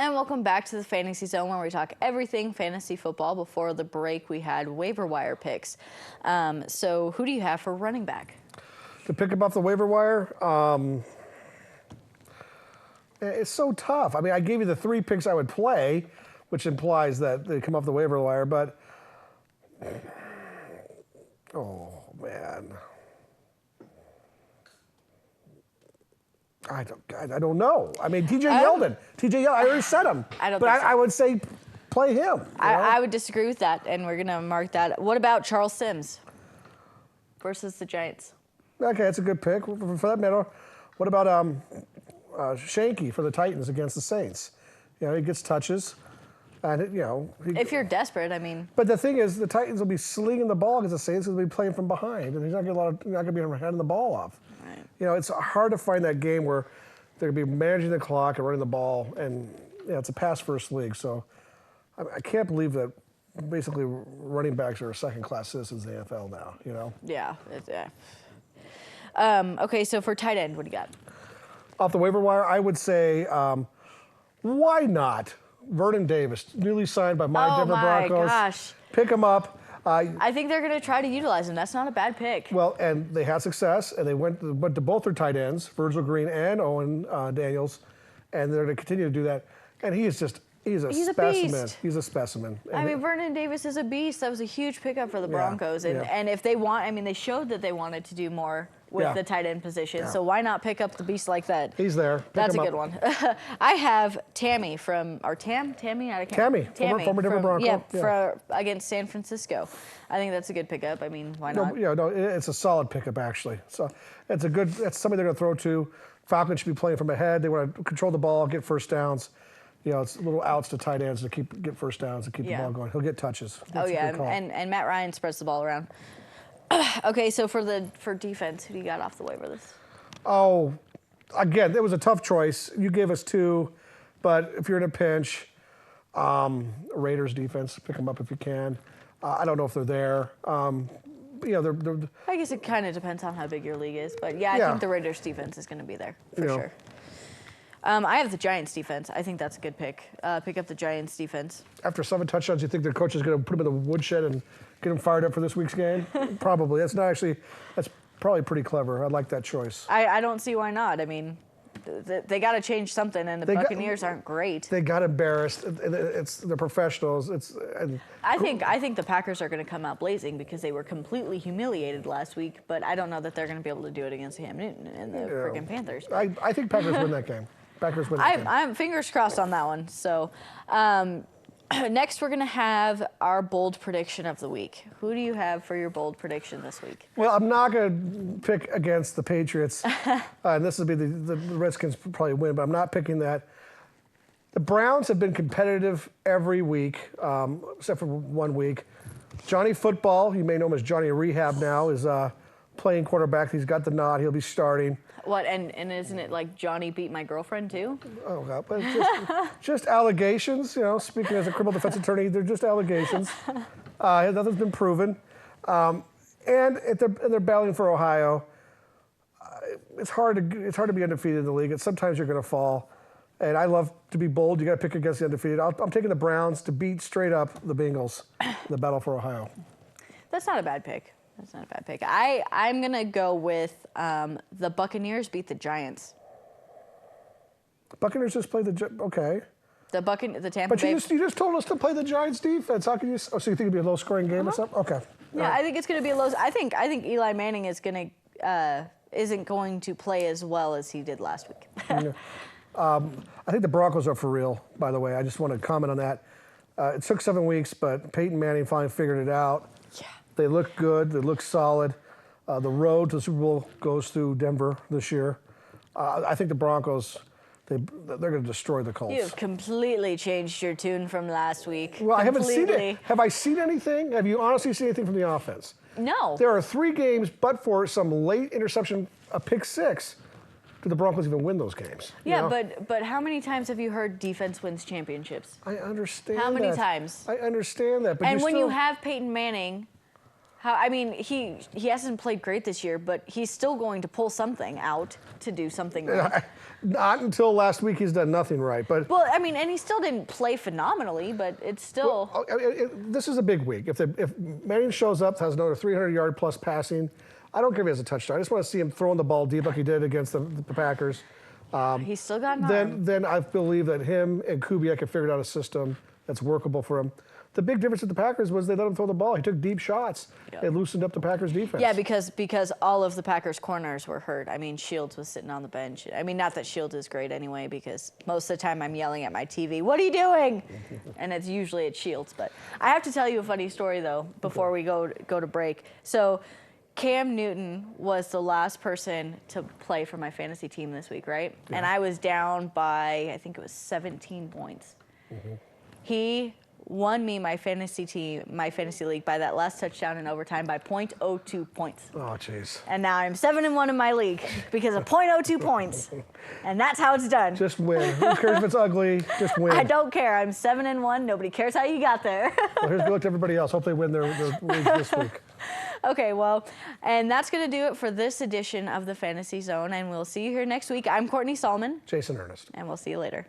And welcome back to the Fantasy Zone, where we talk everything fantasy football. Before the break, we had waiver wire picks. So who do you have for running back? To pick up off the waiver wire, it's so tough. I mean, I gave you the 3 picks I would play, which implies that they come off the waiver wire, but oh man, I don't know. I mean, TJ Yeldon. I already said him. I would say play him. I would disagree with that, and we're gonna mark that. What about Charles Sims versus the Giants? Okay, that's a good pick. For that matter, what about Shanky for the Titans against the Saints? You know, he gets touches, and if you're desperate, I mean. But the thing is, the Titans will be slinging the ball against the Saints because they'll be playing from behind, and he's not going to be handing the ball off. Right. You know, it's hard to find that game where they're going to be managing the clock and running the ball, and it's a pass-first league. So I can't believe that basically running backs are second-class citizens in the NFL now. You know. Yeah. Okay, so for tight end, what do you got? Off the waiver wire, I would say, why not? Vernon Davis, newly signed by my Denver Broncos. Oh my gosh. Pick him up. I think they're going to try to utilize him. That's not a bad pick. Well, and they had success, and they went to both their tight ends, Virgil Green and Owen Daniels, and they're going to continue to do that. And he's a specimen. Beast. He's a specimen. I mean, Vernon Davis is a beast. That was a huge pickup for the Broncos. And if they want, I mean, they showed that they wanted to do more with the tight end position. Yeah. So why not pick up the beast like that? He's there. That's a good one. I have Tammy from, or Tammy? Tammy, former Denver Bronco. Yeah, for against San Francisco. I think that's a good pickup. I mean, why not? No, it's a solid pickup, actually. So that's somebody they're going to throw to. Falcons should be playing from ahead. They want to control the ball, get first downs. You know, it's little outs to tight ends to get first downs and keep the ball going. He'll get touches. And Matt Ryan spreads the ball around. Okay, so for defense, who do you got off the waiver list? Oh, again, it was a tough choice. You gave us 2, but if you're in a pinch, Raiders defense, pick them up if you can. I don't know if they're there. They're I guess it kind of depends on how big your league is, but I think the Raiders defense is going to be there for sure. I have the Giants defense. I think that's a good pick. Pick up the Giants defense. After 7 touchdowns, you think their coach is going to put them in the woodshed and get them fired up for this week's game? Probably. That's probably pretty clever. I like that choice. I don't see why not. I mean, they got to change something, and the Buccaneers aren't great. They got embarrassed. They're professionals. I think the Packers are going to come out blazing because they were completely humiliated last week, but I don't know that they're going to be able to do it against Cam Newton and the freaking Panthers. I think Packers win that game. Packers win that game. I'm fingers crossed on that one. So next we're going to have our bold prediction of the week. Who do you have for your bold prediction this week? Well, I'm not going to pick against the Patriots. And this will be the Redskins probably win, but I'm not picking that. The Browns have been competitive every week, except for 1 week. Johnny Football, you may know him as Johnny Rehab now, is playing quarterback. He's got the nod. He'll be starting. What, and isn't it like Johnny beat my girlfriend too? Oh, God. But just allegations, speaking as a criminal defense attorney, they're just allegations. Nothing's been proven. And they're battling for Ohio. It's hard to be undefeated in the league. Sometimes you're going to fall. And I love to be bold. You got to pick against the undefeated. I'm taking the Browns to beat straight up the Bengals in the battle for Ohio. That's not a bad pick. I'm going to go with the Buccaneers beat the Giants. Buccaneers just played okay. The Tampa But Bay. you just told us to play the Giants defense. How can you? So you think it'd be a low-scoring game or something? Okay. Yeah, I think it's going to be a low. I think Eli Manning isn't going to play as well as he did last week. I think the Broncos are for real. By the way, I just want to comment on that. It took 7 weeks, but Peyton Manning finally figured it out. Yeah. They look good. They look solid. The road to the Super Bowl goes through Denver this year. I think the Broncos, they're going to destroy the Colts. You've completely changed your tune from last week. Well, I haven't seen it. Have I seen anything? Have you honestly seen anything from the offense? No. There are 3 games, but for some late interception, a pick 6, do the Broncos even win those games? Yeah, but how many times have you heard defense wins championships? I understand How many times? I understand that. But and when you have Peyton Manning, I mean, he hasn't played great this year, but he's still going to pull something out to do something right. Not until last week he's done nothing right. But well, I mean, and he still didn't play phenomenally, but it's still. Well, this is a big week. If Manning shows up, has another 300-yard plus passing, I don't care if he has a touchdown. I just want to see him throwing the ball deep like he did against the Packers. He's still got an arm. Then I believe that him and Kubiak have figured out a system that's workable for him. The big difference with the Packers was they let him throw the ball. He took deep shots. Yep. It loosened up the Packers defense. Yeah, because all of the Packers corners were hurt. I mean, Shields was sitting on the bench. I mean, not that Shields is great anyway, because most of the time I'm yelling at my TV, "What are you doing?" And it's usually at Shields. But I have to tell you a funny story though before we go to break. So Cam Newton was the last person to play for my fantasy team this week, right? Yeah. And I was down by, I think it was 17 points. Mm-hmm. He won me my fantasy league by that last touchdown in overtime by 0.02 points. Oh, jeez. And now I'm 7-1 in my league because of 0.02 points. And that's how it's done. Just win. Who cares if it's ugly? Just win. I don't care. I'm 7-1. Nobody cares how you got there. Well, here's good luck to everybody else. Hope they win their league this week. Okay, well, and that's going to do it for this edition of the Fantasy Zone, and we'll see you here next week. I'm Courtney Salmon. Jason Earnest. And we'll see you later.